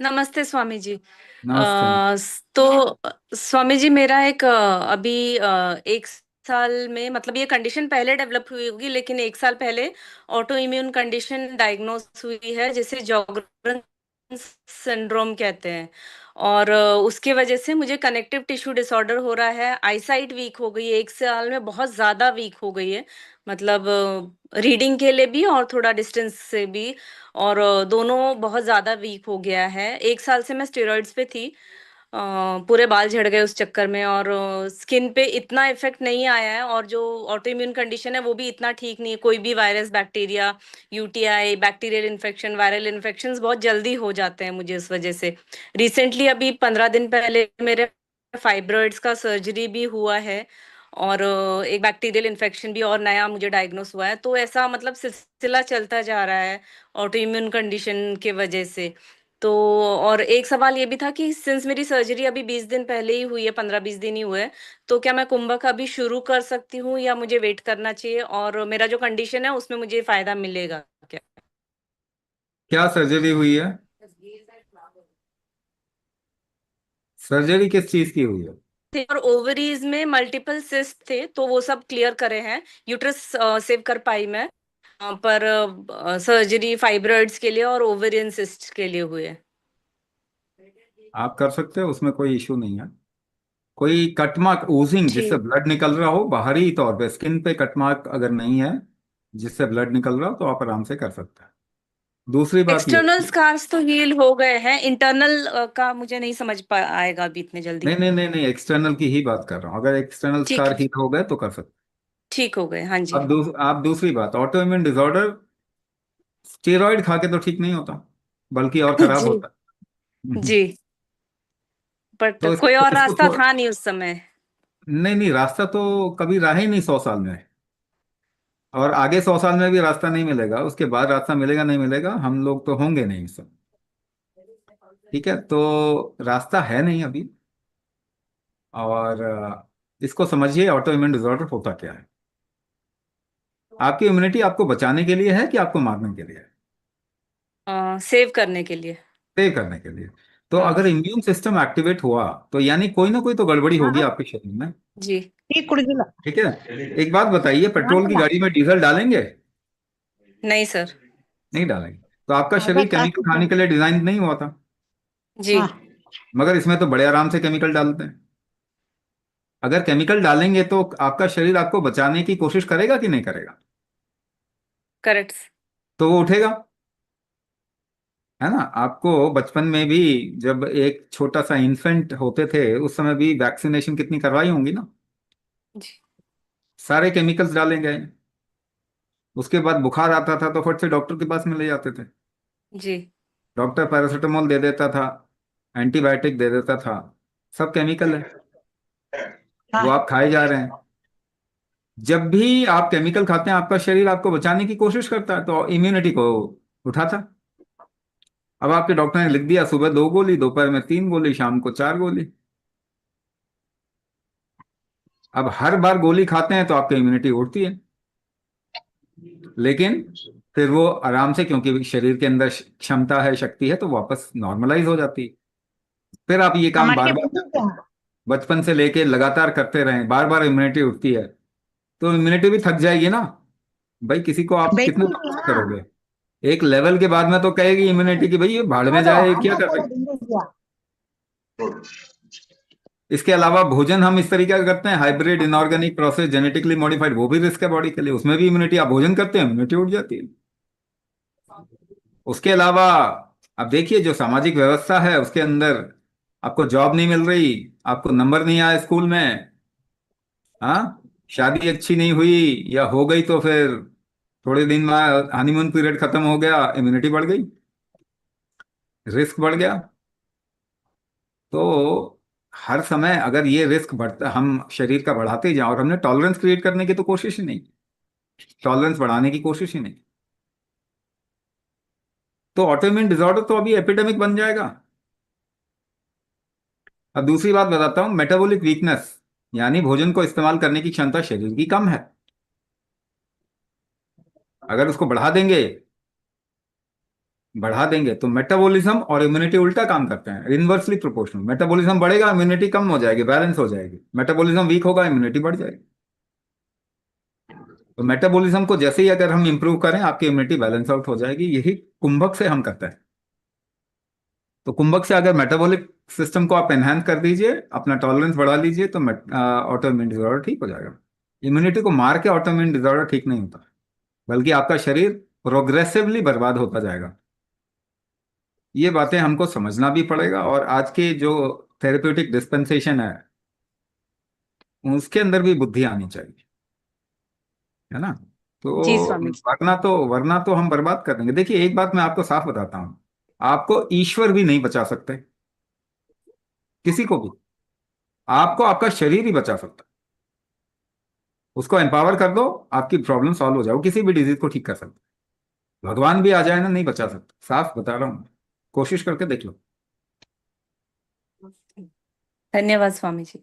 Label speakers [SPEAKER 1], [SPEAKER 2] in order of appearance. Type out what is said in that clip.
[SPEAKER 1] नमस्ते स्वामी जी।
[SPEAKER 2] नमस्ते।
[SPEAKER 1] स्वामी जी मेरा एक अभी 1 साल में मतलब ये कंडीशन पहले डेवलप हुई होगी, लेकिन 1 साल पहले ऑटो इम्यून कंडीशन डायग्नोस हुई है, जिसे जॉर्गन सिंड्रोम कहते हैं। और उसके वजह से मुझे कनेक्टिव टिश्यू डिसऑर्डर हो रहा है। आईसाइट वीक हो गई है, 1 साल में बहुत ज्यादा वीक हो गई है। मतलब रीडिंग के लिए भी और थोड़ा डिस्टेंस से भी। और दोनों बहुत ज़्यादा वीक हो गया है। 1 साल से मैं स्टेरॉइड्स पे थी। पूरे बाल झड़ गए उस चक्कर में, और स्किन पे इतना इफेक्ट नहीं आया है। और जो ऑटो इम्यून कंडीशन है वो भी इतना ठीक नहीं है। कोई भी virus, bacteria, UTI, bacterial infection, viral infections बहुत जल्दी हो जाते हैं मुझे इस वजह से। रिसेंटली अभी 15 दिन पहले मेरे फाइब्रॉइड्स का सर्जरी भी हुआ है। और एक बैक्टीरियल इन्फेक्शन भी और नया मुझे डायग्नोस हुआ है। तो ऐसा मतलब सिलसिला चलता जा रहा है ऑटो इम्यून कंडीशन के वजह से। तो और एक सवाल ये भी था कि सिंस मेरी सर्जरी अभी 20 दिन पहले ही हुई है, 15-20 दिन ही हुए हैं, तो क्या मैं कुंभक अभी शुरू कर सकती हूँ या मुझे वेट करना चाहिए? और मेरा जो कंडीशन है उसमें मुझे फायदा मिलेगा क्या?
[SPEAKER 2] क्या सर्जरी हुई है? सर्जरी किस चीज की हुई है?
[SPEAKER 1] थे और ओवरीज में मल्टीपल सिस्ट थे, तो वो सब क्लियर करे हैं। यूट्रस सेव कर पाई मैं। पर सर्जरी फाइब्रॉइड्स के लिए और ओवेरियन सिस्ट के लिए हुए।
[SPEAKER 2] आप कर सकते हो, उसमें कोई इशू नहीं है। कोई कटमार्क ओजिंग जिससे
[SPEAKER 1] ठीक।
[SPEAKER 2] ब्लड निकल रहा हो बाहरी तौर पे, स्किन पे कटमार्क अगर नहीं है जिससे ब्लड निकल रहा हो, तो आप आराम से कर सकते हैं। दूसरी बात ये।
[SPEAKER 1] एक्सटर्नल स्कार्स तो हील हो गए हैं, इंटरनल का मुझे नहीं समझ आएगा अभी इतने जल्दी।
[SPEAKER 2] नहीं नहीं नहीं नहीं, एक्सटर्नल की ही बात कर रहा हूँ। अगर एक्सटर्नल
[SPEAKER 1] ठीक।
[SPEAKER 2] स्कार हील हो गए तो कर सकते
[SPEAKER 1] ठीक हो गए, हाँ
[SPEAKER 2] हैं।
[SPEAKER 1] जी।
[SPEAKER 2] आप दूसरी बात, ऑटो इम्यून डिसऑर्डर स्टेरॉइड खा के तो ठीक नहीं होता, बल्कि और खराब
[SPEAKER 1] जी।
[SPEAKER 2] होता है।
[SPEAKER 1] जी। बट
[SPEAKER 2] तो
[SPEAKER 1] कोई और
[SPEAKER 2] इसको
[SPEAKER 1] रास्ता था नहीं उस समय।
[SPEAKER 2] नहीं नहीं, रास्ता तो कभी रहा ही नहीं 100 साल में। और आगे 100 साल में भी रास्ता नहीं मिलेगा, उसके बाद रास्ता मिलेगा नहीं मिलेगा, हम लोग तो होंगे नहीं सब। ठीक है, तो रास्ता है नहीं अभी। और इसको समझिए, ऑटो इम्यून डिसऑर्डर होता क्या है। आपकी इम्यूनिटी आपको बचाने के लिए है कि आपको मारने के लिए है?
[SPEAKER 1] सेव करने के लिए।
[SPEAKER 2] सेव करने के लिए। तो
[SPEAKER 1] हाँ।
[SPEAKER 2] अगर इम्यून सिस्टम एक्टिवेट हुआ तो यानी कोई ना कोई तो गड़बड़ी होगी
[SPEAKER 1] हाँ
[SPEAKER 2] आपके शरीर में।
[SPEAKER 1] जी।
[SPEAKER 2] ठीक है। एक बात बताइए, पेट्रोल की गाड़ी में डीजल डालेंगे?
[SPEAKER 1] नहीं सर।
[SPEAKER 2] नहीं डालेंगे। तो आपका शरीर केमिकल खाने के लिए डिजाइन नहीं हुआ था।
[SPEAKER 1] जी।
[SPEAKER 2] मगर इसमें तो बड़े आराम से केमिकल डालते हैं। अगर केमिकल डालेंगे तो आपका शरीर आपको बचाने की कोशिश करेगा कि नहीं करेगा?
[SPEAKER 1] करेक्ट।
[SPEAKER 2] तो वो उठेगा। है ना? आपको बचपन में भी, जब एक छोटा सा इन्फेंट होते थे, उस समय भी वैक्सीनेशन कितनी करवाई होंगी ना।
[SPEAKER 1] जी।
[SPEAKER 2] सारे केमिकल्स डाले गए। उसके बाद बुखार आता था तो फट से डॉक्टर के पास में ले जाते थे।
[SPEAKER 1] जी।
[SPEAKER 2] डॉक्टर पैरासीटामोल दे देता था, एंटीबायोटिक दे देता था। सब केमिकल है, वो आप खाए जा रहे हैं। जब भी आप केमिकल खाते हैं, आपका शरीर आपको बचाने की कोशिश करता है, तो इम्यूनिटी को उठाता। अब आपके डॉक्टर ने लिख दिया सुबह 2 गोली, दोपहर में 3 गोली, शाम को 4 गोली। अब हर बार गोली खाते हैं तो आपकी इम्यूनिटी उठती है। लेकिन फिर वो आराम से, क्योंकि शरीर के अंदर क्षमता है, शक्ति है, तो वापस नॉर्मलाइज हो जाती है। फिर आप ये काम बार बार करते हैं, बचपन से लेके लगातार करते रहें, बार बार इम्यूनिटी उठती है, तो इम्यूनिटी भी थक जाएगी ना। भाई, किसी को आप कितना टॉर्चर करोगे? एक लेवल के बाद में तो कहेगी इम्यूनिटी कि भाई ये भाड़ में जाए, ये क्या कर रहे हैं। इसके अलावा भोजन हम इस तरीके का करते हैं, hybrid, inorganic, process, genetically modified, वो भी रिस्क है बॉडी के लिए, उसमें भी इम्यूनिटी, आप भोजन करते हैं इम्यूनिटी उठ जाती है। उसके अलावा अब देखिए, जो सामाजिक व्यवस्था है उसके अंदर, आपको जॉब नहीं मिल रही, आपको नंबर नहीं आया स्कूल में, हाँ, शादी अच्छी नहीं हुई, या हो गई तो फिर थोड़े दिन में हनीमून पीरियड खत्म हो गया, इम्यूनिटी बढ़ गई, रिस्क बढ़ गया। तो हर समय अगर ये रिस्क बढ़ता, हम शरीर का बढ़ाते ही जाएं, और हमने टॉलरेंस क्रिएट करने की तो कोशिश ही नहीं, टॉलरेंस बढ़ाने की कोशिश ही नहीं, तो ऑटोइम्यून डिसऑर्डर तो अभी एपिडेमिक बन जाएगा। अब दूसरी बात बताता हूँ, मेटाबॉलिक वीकनेस, यानी भोजन को इस्तेमाल करने की क्षमता शरीर की कम है। अगर उसको बढ़ा देंगे, बढ़ा देंगे तो मेटाबॉलिज्म और इम्यूनिटी उल्टा काम करते हैं, इनवर्सली प्रोपोर्शनल। मेटाबॉलिज्म बढ़ेगा, इम्यूनिटी कम हो जाएगी, बैलेंस हो जाएगी। मेटाबॉलिज्म वीक होगा, इम्यूनिटी बढ़ जाएगी। तो मेटाबॉलिज्म को जैसे ही अगर हम इंप्रूव करें, आपकी इम्यूनिटी बैलेंस आउट हो जाएगी। यही कुंभक से हम करते हैं। तो कुंभक से अगर मेटाबॉलिक सिस्टम को आप एनहांस कर दीजिए, अपना टॉलरेंस बढ़ा लीजिए, तो ऑटो इम्यून डिसऑर्डर ठीक हो जाएगा। इम्यूनिटी को मार के ऑटो इम्यून डिसऑर्डर ठीक नहीं होता, बल्कि आपका शरीर प्रोग्रेसिवली बर्बाद होता जाएगा। ये बातें हमको समझना भी पड़ेगा, और आज के जो थेरेप्यूटिक डिस्पेंसेशन है उसके अंदर भी बुद्धि आनी चाहिए, है ना। तो
[SPEAKER 1] जी स्वामी जी।
[SPEAKER 2] वरना तो हम बर्बाद कर देंगे। देखिए, एक बात मैं आपको साफ बताता हूँ, आपको ईश्वर भी नहीं बचा सकते, किसी को भी। आपको आपका शरीर ही बचा सकता है। उसको एम्पावर कर दो, आपकी प्रॉब्लम सॉल्व हो जाए, वो किसी भी डिजीज को ठीक कर सकता है। भगवान भी आ जाए ना, नहीं बचा सकता, साफ बता रहा हूँ। कोशिश करके देख लो।
[SPEAKER 1] धन्यवाद स्वामी जी।